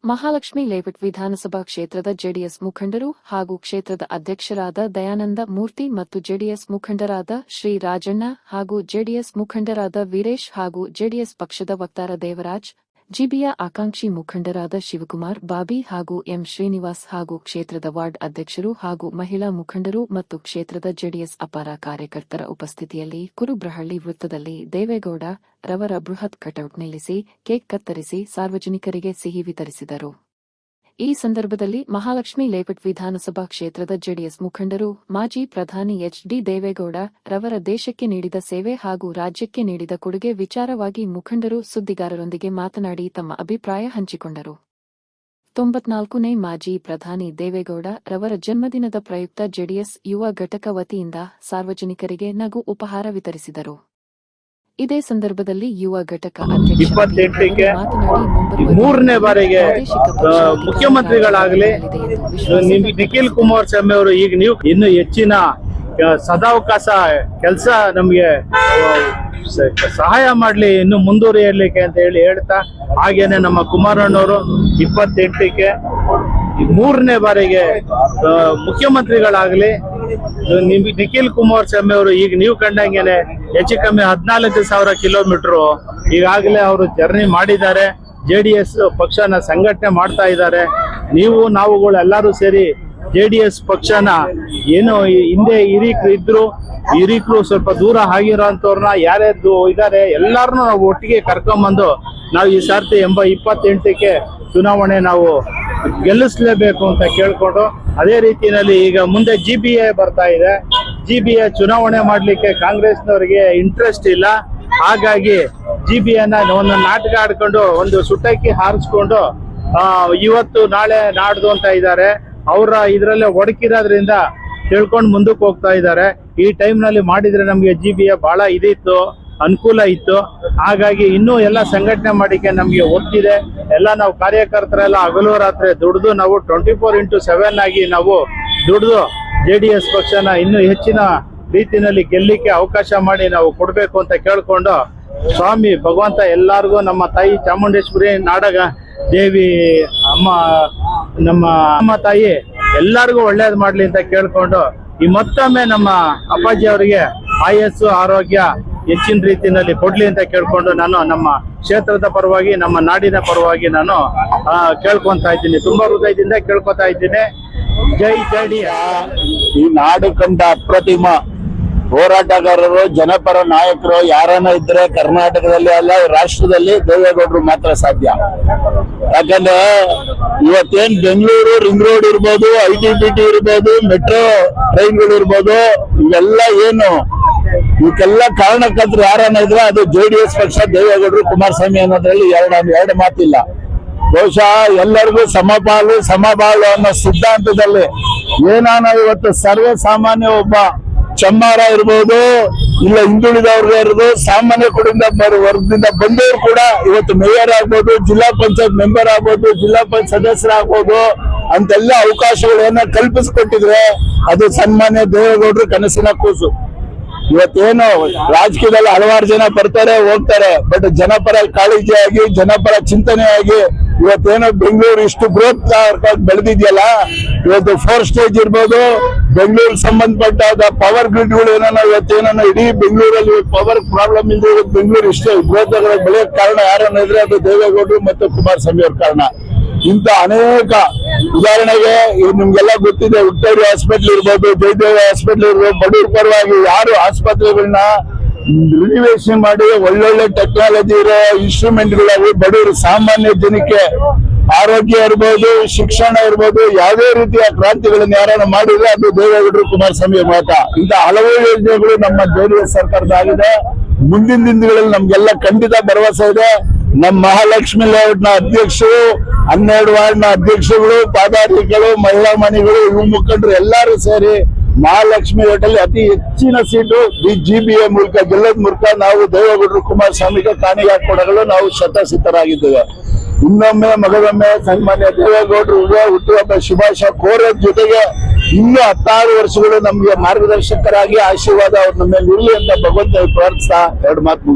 Mahalakshmi layout ವಿಧಾನಸಭಾ ಕ್ಷೇತ್ರದ JDS ಮುಖಂಡರು ಹಾಗೂ ಕ್ಷೇತ್ರದ ಅಧ್ಯಕ್ಷರಾದ ದಯಾನಂದ ಮೂರ್ತಿ ಮತ್ತು ಜೆಡಿಎಸ್ ಮುಖಂಡರಾದ ಶ್ರೀ ರಾಜಣ್ಣ ಹಾಗೂ ಜೆಡಿಎಸ್ ಮುಖಂಡರಾದ ವೀರೇಶ್ ಹಾಗೂ ಜೆಡಿಎಸ್ ಪಕ್ಷದ ವಕ್ತಾರ ದೇವರಾಜ್, ಜಿಬಿಯ ಆಕಾಂಕ್ಷಿ ಮುಖಂಡರಾದ ಶಿವಕುಮಾರ್ ಬಾಬಿ ಹಾಗೂ ಎಂ ಶ್ರೀನಿವಾಸ್ ಹಾಗೂ ಕ್ಷೇತ್ರದ ವಾರ್ಡ್ ಅಧ್ಯಕ್ಷರು ಹಾಗೂ ಮಹಿಳಾ ಮುಖಂಡರು ಮತ್ತು ಕ್ಷೇತ್ರದ ಜೆಡಿಎಸ್ ಅಪಾರ ಕಾರ್ಯಕರ್ತರ ಉಪಸ್ಥಿತಿಯಲ್ಲಿ ಕುರುಬ್ರಹಳ್ಳಿ ವೃತ್ತದಲ್ಲಿ ದೇವೇಗೌಡ ರವರ ಬೃಹತ್ ಕಟೌಟ್ ನಿಲ್ಲಿಸಿ ಕೇಕ್ ಕತ್ತರಿಸಿ ಸಾರ್ವಜನಿಕರಿಗೆ ಸಿಹಿ ವಿತರಿಸಿದರು. ಈ ಸಂದರ್ಭದಲ್ಲಿ ಮಹಾಲಕ್ಷ್ಮಿ ಲೇಔಟ್ ವಿಧಾನಸಭಾ ಕ್ಷೇತ್ರದ ಜೆಡಿಎಸ್ ಮುಖಂಡರು ಮಾಜಿ ಪ್ರಧಾನಿ ಎಚ್. ಡಿ. ದೇವೇಗೌಡ ರವರ ದೇಶಕ್ಕೆ ನೀಡಿದ ಸೇವೆ ಹಾಗೂ ರಾಜ್ಯಕ್ಕೆ ನೀಡಿದ ಕೊಡುಗೆ ವಿಚಾರವಾಗಿ ಮುಖಂಡರು ಸುದ್ದಿಗಾರರೊಂದಿಗೆ ಮಾತನಾಡಿ ತಮ್ಮ ಅಭಿಪ್ರಾಯ ಹಂಚಿಕೊಂಡರು. 94ನೇ ಮಾಜಿ ಪ್ರಧಾನಿ ದೇವೇಗೌಡ ರವರ ಜನ್ಮದಿನದ ಪ್ರಯುಕ್ತ ಜೆಡಿಎಸ್ ಯುವ ಘಟಕ ವತಿಯಿಂದ ಸಾರ್ವಜನಿಕರಿಗೆ ನಗು ಉಪಹಾರ ವಿತರಿಸಿದರು. ಇದೇ ಸಂದರ್ಭದಲ್ಲಿ ಯುವ ಘಟಕ ಅಧ್ಯಕ್ಷ ಮಾತನಾಡಿ ಮೂರನೇ ಬಾರಿಗೆ ಮುಖ್ಯಮಂತ್ರಿಗಳಾಗಲಿ ನಿಖಿಲ್ ಕುಮಾರಸ್ವಾಮಿ ಅವರು ಈಗ ನೀವು ಇನ್ನು ಹೆಚ್ಚಿನ ಸದಾವಕಾಶ ಕೆಲಸ ನಮ್ಗೆ ಸಹಾಯ ಮಾಡ್ಲಿ, ಇನ್ನು ಮುಂದುವರಿಯಲಿಕ್ಕೆ ಅಂತ ಹೇಳ್ತಾ, ಹಾಗೇನೆ ನಮ್ಮ ಕುಮಾರಣ್ಣವರು 28ಕ್ಕೆ ಮೂರನೇ ಬಾರಿಗೆ ಮುಖ್ಯಮಂತ್ರಿಗಳಾಗಲಿ ನಿಖಿಲ್ ಕುಮಾರಸ್ವಾಮಿ ಅವರು ಈಗ ನೀವು ಕಂಡಂಗೆನೆ ಹೆಚ್ಚು ಕಮ್ಮಿ 14,000 ಕಿಲೋಮೀಟರ್ ಈಗಾಗಲೇ ಅವರು ಜರ್ನಿ ಮಾಡಿದ್ದಾರೆ. ಜೆಡಿಎಸ್ ಪಕ್ಷನ ಸಂಘಟನೆ ಮಾಡ್ತಾ ಇದ್ದಾರೆ. ನೀವು ನಾವುಗಳು ಎಲ್ಲರೂ ಸೇರಿ ಜೆಡಿಎಸ್ ಪಕ್ಷನ ಏನು ಹಿಂದೆ ಹಿರೀಕರು ಇದ್ರು, ಹಿರೀಕರು ಸ್ವಲ್ಪ ದೂರ ಆಗಿರೋ ಅಂತವ್ರನ್ನ ಯಾರ್ಯಾರು ಇದ್ದಾರೆ ಎಲ್ಲಾರನ್ನೂ ನಾವು ಒಟ್ಟಿಗೆ ಕರ್ಕೊಂಬಂದು ನಾವು ಈ ಸರ್ತಿ 28ಕ್ಕೆ ಚುನಾವಣೆ ನಾವು ಗೆಲ್ಲಿಸಲೇಬೇಕು ಅಂತ ಕೇಳ್ಕೊಂಡು, ಅದೇ ರೀತಿಯಲ್ಲಿ ಈಗ ಮುಂದೆ GBA ಬರ್ತಾ ಇದೆ. GBA ಚುನಾವಣೆ ಮಾಡ್ಲಿಕ್ಕೆ ಕಾಂಗ್ರೆಸ್ನವರಿಗೆ ಇಂಟ್ರೆಸ್ಟ್ ಇಲ್ಲ. ಹಾಗಾಗಿ GBAನ ಒಂದು ನಾಟಕ ಆಡ್ಕೊಂಡು ಒಂದು ಸುಟ್ಟಕ್ಕಿ ಹಾರಿಸ್ಕೊಂಡು ಇವತ್ತು ನಾಳೆ ನಾಡ್ದು ಅಂತ ಇದ್ದಾರೆ. ಅವರ ಇದ್ರಲ್ಲೇ ಒಡಕಿರೋದ್ರಿಂದ ತಿಳ್ಕೊಂಡು ಮುಂದಕ್ಕೆ ಹೋಗ್ತಾ ಇದ್ದಾರೆ. ಈ ಟೈಮ್ನಲ್ಲಿ ಮಾಡಿದ್ರೆ ನಮ್ಗೆ GBA ಬಹಳ ಇದಿತ್ತು, ಅನುಕೂಲ ಇತ್ತು. ಹಾಗಾಗಿ ಇನ್ನೂ ಎಲ್ಲ ಸಂಘಟನೆ ಮಾಡಿಕೆ ನಮ್ಗೆ ಒತ್ತಿದೆ. ಎಲ್ಲ ನಾವು ಕಾರ್ಯಕರ್ತರೆಲ್ಲ ಹಗಲು ರಾತ್ರಿ ದುಡ್ದು ನಾವು 24x7 ಆಗಿ ನಾವು ದುಡ್ದು JDS ಪಕ್ಷನ ಇನ್ನೂ ಹೆಚ್ಚಿನ ರೀತಿಯಲ್ಲಿ ಗೆಲ್ಲಿಕ್ಕೆ ಅವಕಾಶ ಮಾಡಿ ನಾವು ಕೊಡ್ಬೇಕು ಅಂತ ಕೇಳ್ಕೊಂಡು, ಸ್ವಾಮಿ ಭಗವಂತ ಎಲ್ಲಾರ್ಗೂ ನಮ್ಮ ತಾಯಿ ಚಾಮುಂಡೇಶ್ವರಿ ನಾಡಗ ದೇವಿ ಅಮ್ಮ ನಮ್ಮ ತಾಯಿ ಎಲ್ಲರಿಗೂ ಒಳ್ಳೇದು ಮಾಡ್ಲಿ ಅಂತ ಕೇಳ್ಕೊಂಡು, ಈ ಮತ್ತೊಮ್ಮೆ ನಮ್ಮ ಅಪ್ಪಾಜಿ ಅವರಿಗೆ ಆಯಸ್ಸು ಆರೋಗ್ಯ ಹೆಚ್ಚಿನ ರೀತಿಯಲ್ಲಿ ಕೊಡ್ಲಿ ಅಂತ ಕೇಳ್ಕೊಂಡು ನಾನು ನಮ್ಮ ಕ್ಷೇತ್ರದ ಪರವಾಗಿ ನಮ್ಮ ನಾಡಿನ ಪರವಾಗಿ ನಾನು ಕೇಳ್ಕೊಂತಾ ಇದ್ದೀನಿ. ತುಂಬಾ ಹೃದಯದಿಂದ ಕೇಳ್ಕೊತಾ ಇದ್ದೀನಿ. ಜೈ ಜೆಡಿಎಸ್. ಈ ನಾಡು ಕಂಡ ಅಪ್ರತಿಮ ಹೋರಾಟಗಾರರು, ಜನಪರ ನಾಯಕರು ಯಾರನ್ನ ಇದ್ರೆ ಕರ್ನಾಟಕದಲ್ಲಿ ಅಲ್ಲ ರಾಷ್ಟ್ರದಲ್ಲಿ ದೇವೇಗೌಡರು ಮಾತ್ರ ಸಾಧ್ಯ. ಯಾಕಂದ್ರೆ ಇವತ್ತೇನ್ ಬೆಂಗಳೂರು ರಿಂಗ್ ರೋಡ್ ಇರ್ಬೋದು, ITBT ಇರ್ಬೋದು, ಮೆಟ್ರೋ ಟ್ರೈನ್ಗಳು ಇರ್ಬೋದು, ಇವೆಲ್ಲ ಏನು ಇವಕ್ಕೆಲ್ಲ ಕಾರಣಕರ್ತರು ಯಾರನ್ನ ಇದ್ರೆ ಅದು JDS ಪಕ್ಷ, ದೇವೇಗೌಡರು, ಕುಮಾರಸ್ವಾಮಿ ಅನ್ನೋದ್ರಲ್ಲಿ ಎರಡು ಮಾತಿಲ್ಲ. ಬಹುಶಃ ಎಲ್ಲರಿಗೂ ಸಮಬಾಳು ಅನ್ನೋ ಸಿದ್ಧಾಂತದಲ್ಲಿ ಏನಾನ ಇವತ್ತು ಸರ್ವೇ ಸಾಮಾನ್ಯ ಒಬ್ಬ ಚಮ್ಮಾರ ಇರ್ಬೋದು, ಇಲ್ಲ ಹಿಂದುಳಿದವ್ರಿಗೆ ಇರೋದು, ಸಾಮಾನ್ಯ ವರ್ಗದಿಂದ ಬಂದವರು ಕೂಡ ಇವತ್ತು ಮೇಯರ್ ಆಗ್ಬೋದು, ಜಿಲ್ಲಾ ಪಂಚಾಯತ್ ಮೆಂಬರ್ ಆಗ್ಬೋದು, ಜಿಲ್ಲಾ ಪಂಚಾಯತ್ ಸದಸ್ಯರಾಗ್ಬೋದು ಅಂತೆಲ್ಲ ಅವಕಾಶಗಳನ್ನ ಕಲ್ಪಿಸಿಕೊಟ್ಟಿದ್ರೆ ಅದು ಸನ್ಮಾನ್ಯ ದೇವೇಗೌಡರು ಕನಸಿನ ಕೂಸು. ಇವತ್ತೇನು ರಾಜಕೀಯದಲ್ಲಿ ಹಲವಾರು ಜನ ಬರ್ತಾರೆ ಹೋಗ್ತಾರೆ, ಬಟ್ ಜನಪರ ಕಾಳಜಿಯಾಗಿ ಜನಪರ ಚಿಂತನೆಯಾಗಿ ಇವತ್ತೇನೋ ಬೆಂಗಳೂರು ಇಷ್ಟು ಗ್ರೋತ್ ಬೆಳೆದಿದೆಯಲ್ಲ, ಇವತ್ತು 4 ಸ್ಟೇಜ್ ಇರ್ಬೋದು, ಬೆಂಗಳೂರಿಗೆ ಸಂಬಂಧಪಟ್ಟಾದ ಪವರ್ ಗ್ರಿಡ್ಗಳು ಏನೋ ಇವತ್ತೇನೋ ಇಡೀ ಬೆಂಗಳೂರಲ್ಲಿ ಪವರ್ ಪ್ರಾಬ್ಲಮ್ ಇಲ್ಲದೆ ಇವತ್ತು ಬೆಂಗಳೂರು ಇಷ್ಟೇ ಗ್ರೋತ್ ಬೆಳೆಯೋಕ್ ಕಾರಣ ಯಾರನ್ನ ಇದ್ರೆ ಅದು ದೇವೇಗೌಡರು ಮತ್ತು ಕುಮಾರಸ್ವಾಮಿ ಅವ್ರ ಕಾರಣ. ಇಂತ ಅನೇಕ ಉದಾಹರಣೆಗೆ ನಿಮ್ಗೆಲ್ಲ ಗೊತ್ತಿದೆ, ವಿಕ್ಟೋರಿಯಾ ಹಾಸ್ಪಿಟಲ್ ಇರ್ಬೋದು, ಜಯದೇವ ಹಾಸ್ಪಿಟಲ್ ಇರ್ಬೋದು, ಬಡವ್ರ ಪರವಾಗಿ ಯಾರು ಆಸ್ಪತ್ರೆಗಳನ್ನ ರಿನಿವೇಶನ್ ಮಾಡಿ ಒಳ್ಳೊಳ್ಳೆ ಟೆಕ್ನಾಲಜಿ ಇರೋ ಇನ್ಸ್ಟ್ರೂಮೆಂಟ್ಗಳು ಬಡವರು ಸಾಮಾನ್ಯ ಜನಕ್ಕೆ ಆರೋಗ್ಯ ಇರ್ಬೋದು, ಶಿಕ್ಷಣ ಇರ್ಬೋದು, ಯಾವುದೇ ರೀತಿಯ ಕ್ರಾಂತಿಗಳನ್ನ ಯಾರನ್ನ ಮಾಡಿದ್ರೆ ಅದು ದೇವೇಗೌಡರು, ಕುಮಾರಸ್ವಾಮಿ ಮಾತ. ಇಂತ ಹಲವು ಯೋಜನೆಗಳು ನಮ್ಮ JDS ಸರ್ಕಾರದಾಗಿದೆ. ಮುಂದಿನ ದಿನಗಳಲ್ಲಿ ನಮ್ಗೆಲ್ಲ ಖಂಡಿತ ಭರವಸೆ ಇದೆ. ನಮ್ಮ ಮಹಾಲಕ್ಷ್ಮಿ ಲೇಔಟ್ ನ ಅಧ್ಯಕ್ಷರು, 12 ವಾರ್ಡ್ನ ಅಧ್ಯಕ್ಷರುಗಳು, ಪದಾಧಿಕಾರಿಗಳು, ಮಹಿಳಾ ಮಣಿಗಳು, ಯುವ ಮುಖಂಡರು ಎಲ್ಲರೂ ಸೇರಿ ಮಹಾಲಕ್ಷ್ಮಿ ಲೇಔಟ್ ಅತಿ ಹೆಚ್ಚಿನ ಸೀಟು GBA ಮೂಲಕ ಗೆಲ್ಲದ ಮೂಲಕ ನಾವು ದೇವೇಗೌಡರು, ಕುಮಾರಸ್ವಾಮಿಗೆ ಕಾಣಿಕೆ ಕೊಡಲು ನಾವು ಶತಸಿದ್ಧರಾಗಿದ್ದೇವೆ. ಇನ್ನೊಮ್ಮೆ ಮಗದೊಮ್ಮೆ ಸನ್ಮಾನ್ಯ ದೇವೇಗೌಡರು ಹುಟ್ಟುಹಬ್ಬ ಶುಭಾಶಯ ಕೋರೋದ್ ಜೊತೆಗೆ ಇನ್ನೂ 16 ವರ್ಷಗಳು ನಮ್ಗೆ ಮಾರ್ಗದರ್ಶಕರಾಗಿ ಆಶೀರ್ವಾದ ಅವ್ರ ನಮ್ಮ ಮೇಲೆ ಇರಲಿ ಅಂತ ಭಗವಂತ ಪ್ರಾರ್ಥಿಸ್ತಾ 2 ಮಾತು